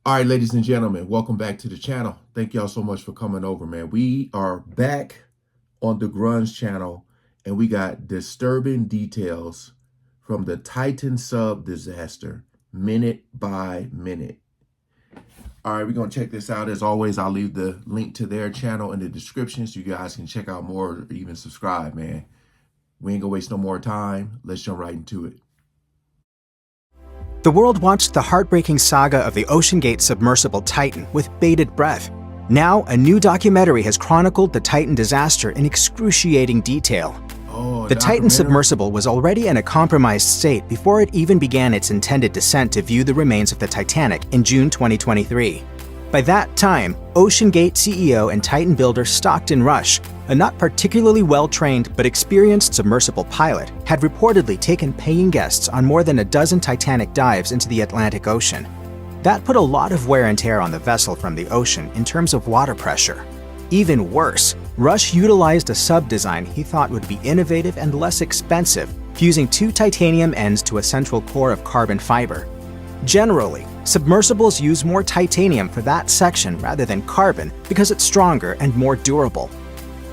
All right, ladies and gentlemen, welcome back to the channel. Thank y'all so much for coming over, man. We are back on the Grunge channel, and we got disturbing details from the Titan sub disaster, minute by minute. All right, we're going to check this out. As always, I'll leave the link to their channel in the description so you guys can check out more or even subscribe, man. We ain't going to waste no more time. Let's jump right into it. The world watched the heartbreaking saga of the OceanGate submersible Titan with bated breath. Now, a new documentary has chronicled the Titan disaster in excruciating detail. The Titan submersible was already in a compromised state before it even began its intended descent to view the remains of the Titanic in June 2023. By that time, OceanGate CEO and Titan builder Stockton Rush, a not particularly well-trained but experienced submersible pilot, had reportedly taken paying guests on more than a dozen Titanic dives into the Atlantic Ocean. That put a lot of wear and tear on the vessel from the ocean in terms of water pressure. Even worse, Rush utilized a sub-design he thought would be innovative and less expensive, fusing two titanium ends to a central core of carbon fiber. Generally, submersibles use more titanium for that section rather than carbon because it's stronger and more durable.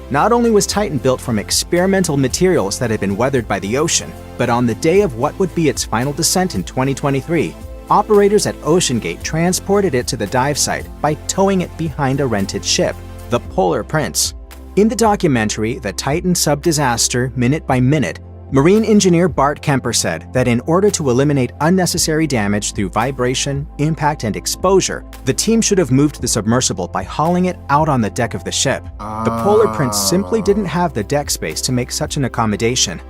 Not only was Titan built from experimental materials that had been weathered by the ocean, but on the day of what would be its final descent in 2023, operators at OceanGate transported it to the dive site by towing it behind a rented ship, the Polar Prince. In the documentary, The Titan Sub-Disaster Minute by Minute, Marine engineer Bart Kemper said that in order to eliminate unnecessary damage through vibration, impact, and exposure, the team should have moved the submersible by hauling it out on the deck of the ship. The Polar Prince simply didn't have the deck space to make such an accommodation.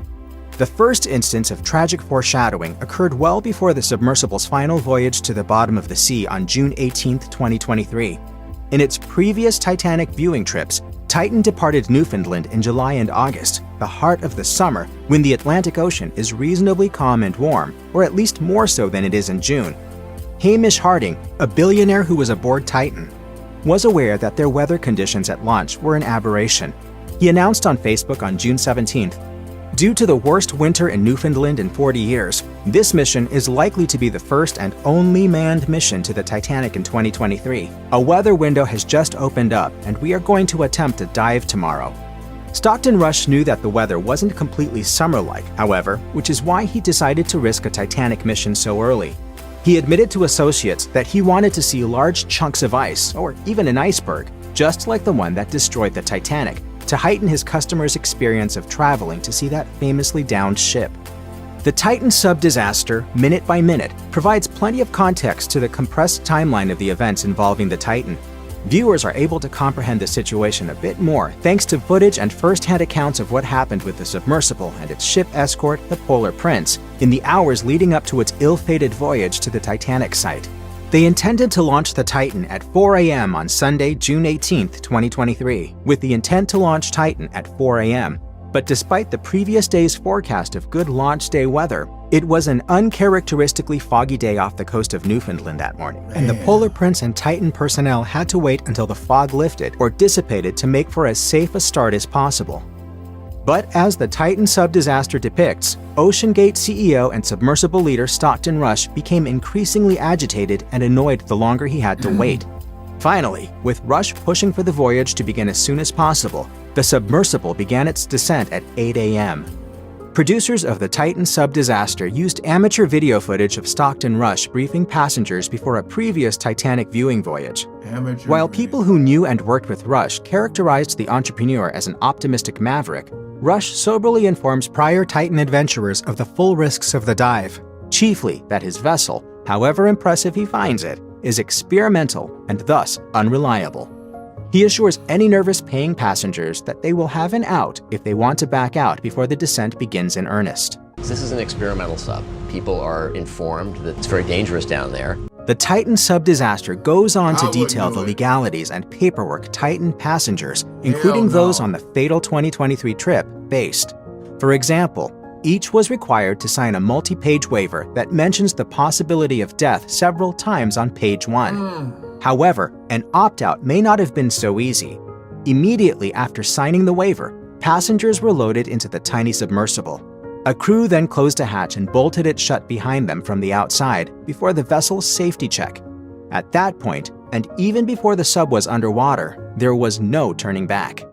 The first instance of tragic foreshadowing occurred well before the submersible's final voyage to the bottom of the sea on June 18, 2023. In its previous Titanic viewing trips, Titan departed Newfoundland in July and August, the heart of the summer, when the Atlantic Ocean is reasonably calm and warm, or at least more so than it is in June. Hamish Harding, a billionaire who was aboard Titan, was aware that their weather conditions at launch were an aberration. He announced on Facebook on June 17th, "Due to the worst winter in Newfoundland in 40 years, this mission is likely to be the first and only manned mission to the Titanic in 2023. A weather window has just opened up, and we are going to attempt a dive tomorrow." Stockton Rush knew that the weather wasn't completely summer-like, however, which is why he decided to risk a Titanic mission so early. He admitted to associates that he wanted to see large chunks of ice, or even an iceberg, just like the one that destroyed the Titanic, to heighten his customers' experience of traveling to see that famously downed ship. The Titan sub-disaster, minute by minute, provides plenty of context to the compressed timeline of the events involving the Titan. Viewers are able to comprehend the situation a bit more thanks to footage and first-hand accounts of what happened with the submersible and its ship escort, the Polar Prince, in the hours leading up to its ill-fated voyage to the Titanic site. They intended to launch the Titan at 4 a.m. on Sunday, June 18, 2023, with the intent to launch Titan at 4 a.m. But despite the previous day's forecast of good launch day weather, it was an uncharacteristically foggy day off the coast of Newfoundland that morning, and the Polar Prince and Titan personnel had to wait until the fog lifted or dissipated to make for as safe a start as possible. But as the Titan sub-disaster depicts, OceanGate CEO and submersible leader Stockton Rush became increasingly agitated and annoyed the longer he had to wait. Finally, with Rush pushing for the voyage to begin as soon as possible, the submersible began its descent at 8 a.m. Producers of the Titan sub-disaster used amateur video footage of Stockton Rush briefing passengers before a previous Titanic viewing voyage. While people who knew and worked with Rush characterized the entrepreneur as an optimistic maverick, Rush soberly informs prior Titan adventurers of the full risks of the dive, chiefly that his vessel, however impressive he finds it, is experimental and thus unreliable. He assures any nervous paying passengers that they will have an out if they want to back out before the descent begins in earnest. This is an experimental sub. People are informed that it's very dangerous down there. The Titan sub-disaster goes on to detail the legalities and paperwork Titan passengers, including those on the fatal 2023 trip, faced. For example, each was required to sign a multi-page waiver that mentions the possibility of death several times on page 1. However, an opt-out may not have been so easy. Immediately after signing the waiver, passengers were loaded into the tiny submersible. A crew then closed a hatch and bolted it shut behind them from the outside before the vessel's safety check. At that point, and even before the sub was underwater, there was no turning back.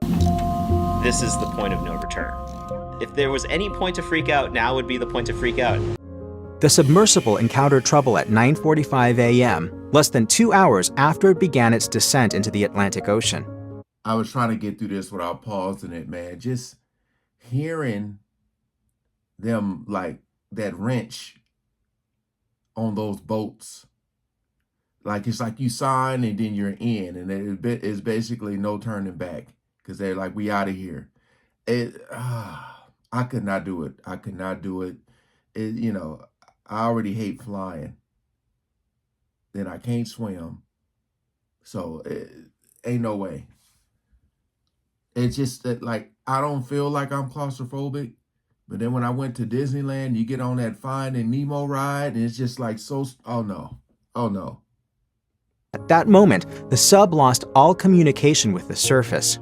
This is the point of no return. If there was any point to freak out, now would be the point to freak out. The submersible encountered trouble at 9:45 a.m., less than 2 hours after it began its descent into the Atlantic Ocean. I was trying to get through this without pausing it, man. Just hearing them, like, that wrench on those boats. Like, it's like you sign and then you're in, and it's basically no turning back because they're like, we out of here. I could not do it. I could not do it. I already hate flying. Then I can't swim. So ain't no way. It's just that, like, I don't feel like I'm claustrophobic. But then when I went to Disneyland, you get on that Finding Nemo ride, and it's just like oh no. Oh no. At that moment, the sub lost all communication with the surface.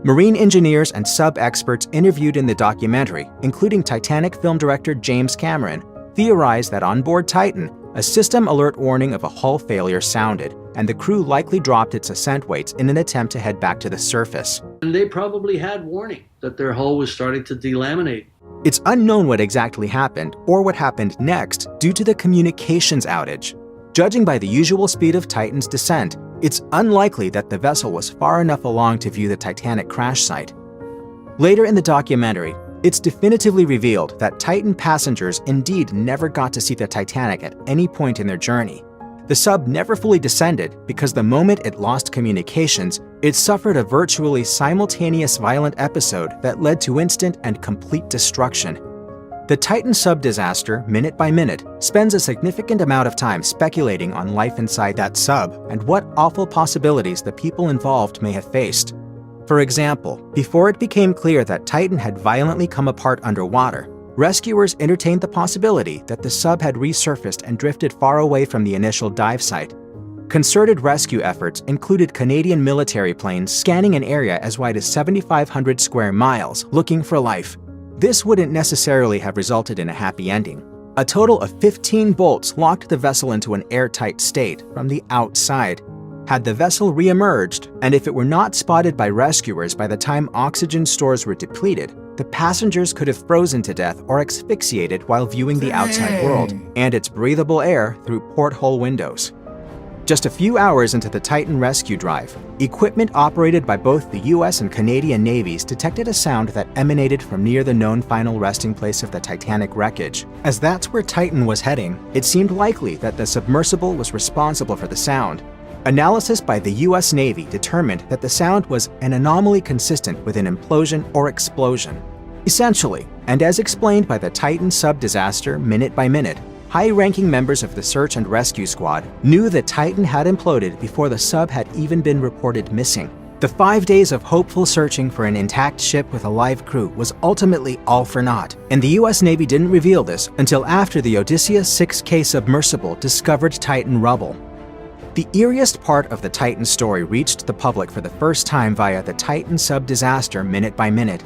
Marine engineers and sub-experts interviewed in the documentary, including Titanic film director James Cameron, theorized that on board Titan, a system alert warning of a hull failure sounded, and the crew likely dropped its ascent weights in an attempt to head back to the surface. And they probably had warning that their hull was starting to delaminate. It's unknown what exactly happened, or what happened next, due to the communications outage. Judging by the usual speed of Titan's descent, it's unlikely that the vessel was far enough along to view the Titanic crash site. Later in the documentary, it's definitively revealed that Titan passengers indeed never got to see the Titanic at any point in their journey. The sub never fully descended because the moment it lost communications, it suffered a virtually simultaneous violent episode that led to instant and complete destruction. The Titan sub disaster, minute by minute, spends a significant amount of time speculating on life inside that sub and what awful possibilities the people involved may have faced. For example, before it became clear that Titan had violently come apart underwater, rescuers entertained the possibility that the sub had resurfaced and drifted far away from the initial dive site. Concerted rescue efforts included Canadian military planes scanning an area as wide as 7,500 square miles, looking for life. This wouldn't necessarily have resulted in a happy ending. A total of 15 bolts locked the vessel into an airtight state from the outside. Had the vessel re-emerged, and if it were not spotted by rescuers by the time oxygen stores were depleted, the passengers could have frozen to death or asphyxiated while viewing the outside world and its breathable air through porthole windows. Just a few hours into the Titan rescue drive, equipment operated by both the US and Canadian navies detected a sound that emanated from near the known final resting place of the Titanic wreckage. As that's where Titan was heading, it seemed likely that the submersible was responsible for the sound. Analysis by the US Navy determined that the sound was an anomaly consistent with an implosion or explosion. Essentially, and as explained by the Titan sub disaster minute by minute, high-ranking members of the search and rescue squad knew that Titan had imploded before the sub had even been reported missing. The 5 days of hopeful searching for an intact ship with a live crew was ultimately all for naught, and the US Navy didn't reveal this until after the Odysseus 6K submersible discovered Titan rubble. The eeriest part of the Titan story reached the public for the first time via the Titan sub disaster minute by minute.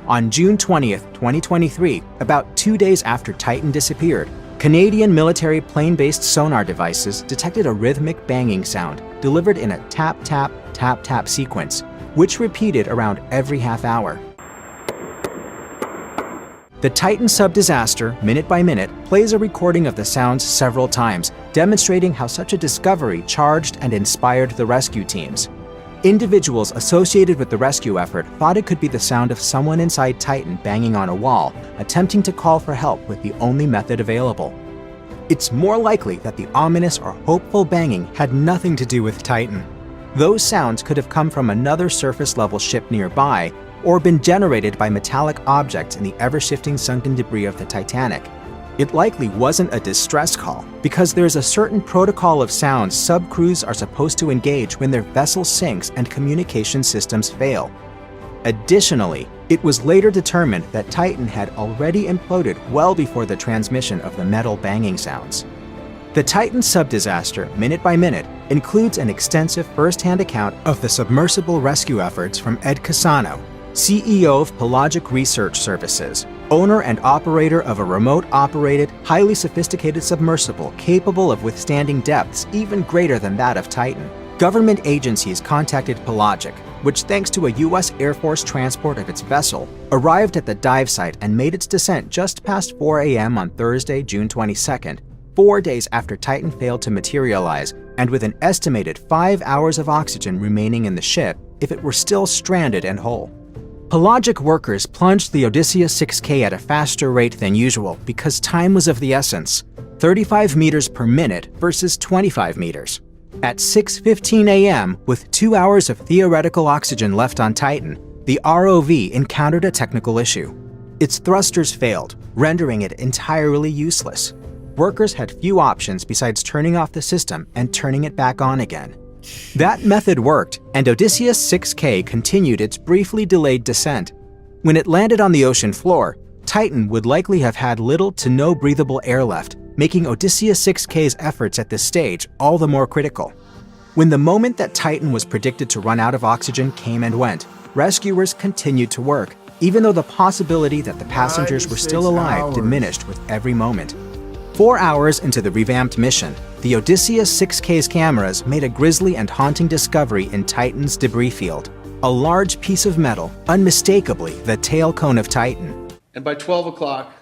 On June 20th, 2023, about 2 days after Titan disappeared, Canadian military plane-based sonar devices detected a rhythmic banging sound delivered in a tap-tap, tap-tap sequence, which repeated around every half hour. The Titan sub disaster, minute by minute, plays a recording of the sounds several times, demonstrating how such a discovery charged and inspired the rescue teams. Individuals associated with the rescue effort thought it could be the sound of someone inside Titan banging on a wall, attempting to call for help with the only method available. It's more likely that the ominous or hopeful banging had nothing to do with Titan. Those sounds could have come from another surface-level ship nearby, or been generated by metallic objects in the ever-shifting sunken debris of the Titanic. It likely wasn't a distress call, because there's a certain protocol of sounds sub-crews are supposed to engage when their vessel sinks and communication systems fail. Additionally, it was later determined that Titan had already imploded well before the transmission of the metal banging sounds. The Titan sub-disaster, minute by minute, includes an extensive first-hand account of the submersible rescue efforts from Ed Cassano, CEO of Pelagic Research Services, owner and operator of a remote-operated, highly sophisticated submersible capable of withstanding depths even greater than that of Titan. Government agencies contacted Pelagic, which, thanks to a U.S. Air Force transport of its vessel, arrived at the dive site and made its descent just past 4 a.m. on Thursday, June 22nd, 4 days after Titan failed to materialize, and with an estimated 5 hours of oxygen remaining in the ship if it were still stranded and whole. Pelagic workers plunged the Odysseus 6K at a faster rate than usual because time was of the essence, 35 meters per minute versus 25 meters. At 6:15 a.m., with 2 hours of theoretical oxygen left on Titan, the ROV encountered a technical issue. Its thrusters failed, rendering it entirely useless. Workers had few options besides turning off the system and turning it back on again. That method worked, and Odysseus 6K continued its briefly delayed descent. When it landed on the ocean floor, Titan would likely have had little to no breathable air left, making Odysseus 6K's efforts at this stage all the more critical. When the moment that Titan was predicted to run out of oxygen came and went, rescuers continued to work, even though the possibility that the passengers were still alive diminished with every moment. 4 hours into the revamped mission, the Odysseus 6K's cameras made a grisly and haunting discovery in Titan's debris field. A large piece of metal, unmistakably the tail cone of Titan. And by 12 o'clock,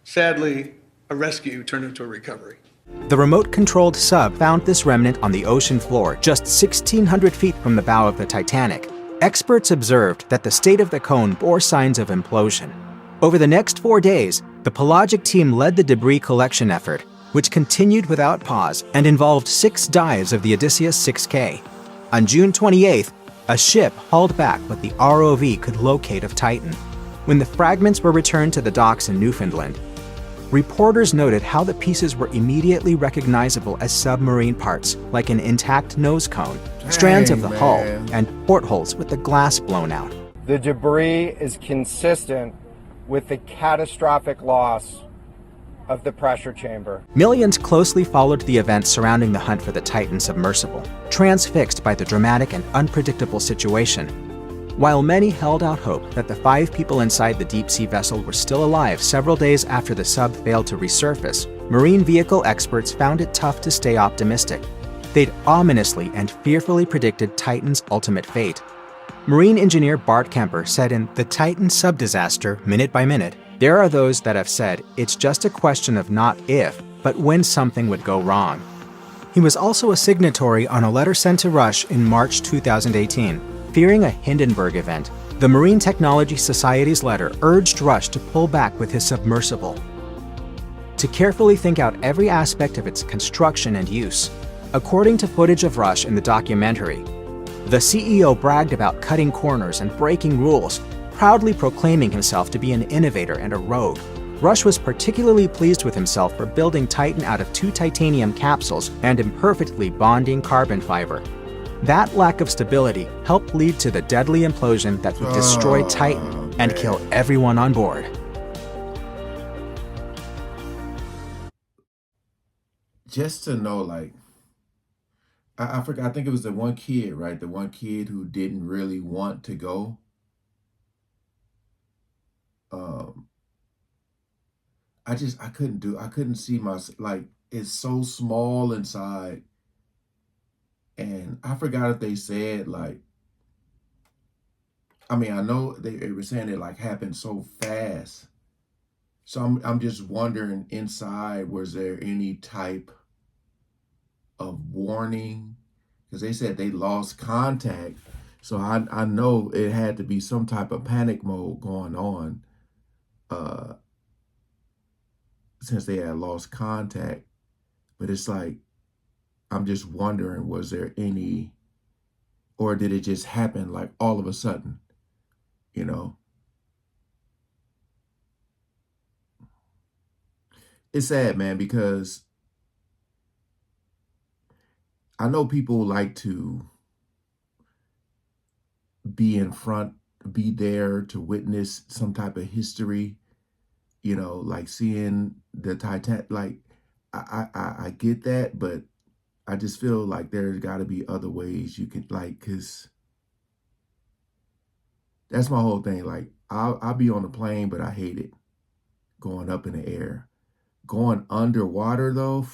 sadly, a rescue turned into a recovery. The remote-controlled sub found this remnant on the ocean floor just 1,600 feet from the bow of the Titanic. Experts observed that the state of the cone bore signs of implosion. Over the next 4 days, the Pelagic team led the debris collection effort, which continued without pause and involved 6 dives of the Odysseus 6K. On June 28th, a ship hauled back what the ROV could locate of Titan. When the fragments were returned to the docks in Newfoundland, reporters noted how the pieces were immediately recognizable as submarine parts, like an intact nose cone, strands of the hull, and portholes with the glass blown out. The debris is consistent with the catastrophic loss of the pressure chamber. Millions closely followed the events surrounding the hunt for the Titan submersible, transfixed by the dramatic and unpredictable situation. While many held out hope that the 5 people inside the deep-sea vessel were still alive several days after the sub failed to resurface, marine vehicle experts found it tough to stay optimistic. They'd ominously and fearfully predicted Titan's ultimate fate. Marine engineer Bart Kemper said in The Titan Sub-Disaster, Minute by Minute, there are those that have said it's just a question of not if, but when something would go wrong. He was also a signatory on a letter sent to Rush in March 2018. Fearing a Hindenburg event, the Marine Technology Society's letter urged Rush to pull back with his submersible, to carefully think out every aspect of its construction and use. According to footage of Rush in the documentary, the CEO bragged about cutting corners and breaking rules, proudly proclaiming himself to be an innovator and a rogue. Rush was particularly pleased with himself for building Titan out of 2 titanium capsules and imperfectly bonding carbon fiber. That lack of stability helped lead to the deadly implosion that would destroy Titan and kill everyone on board. Just to know, like, I forgot, I think it was the one kid, right? The one kid who didn't really want to go. I couldn't see like, it's so small inside. And I forgot if they said, like, I mean, I know they were saying it like happened so fast. So I'm just wondering, inside, was there any type of warning? Because they said they lost contact. So I know it had to be some type of panic mode going on, since they had lost contact. But it's like, I'm just wondering, was there any, or did it just happen like all of a sudden, you know? It's sad, man, because I know people like to be in front, be there to witness some type of history, you know, like seeing the Titanic. Like, I get that, but I just feel like there's got to be other ways you can, like, because that's my whole thing. Like, I'll be on the plane, but I hate it. Going up in the air. Going underwater though,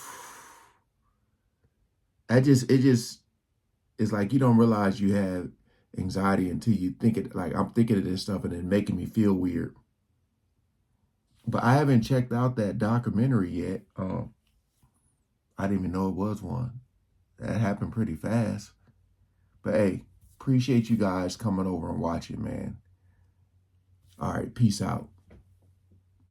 it just it's like you don't realize you have anxiety until you think it. Like I'm thinking of this stuff and it's making me feel weird. But I haven't checked out that documentary yet. I didn't even know it was one. That happened pretty fast. But hey, appreciate you guys coming over and watching, man. All right, peace out.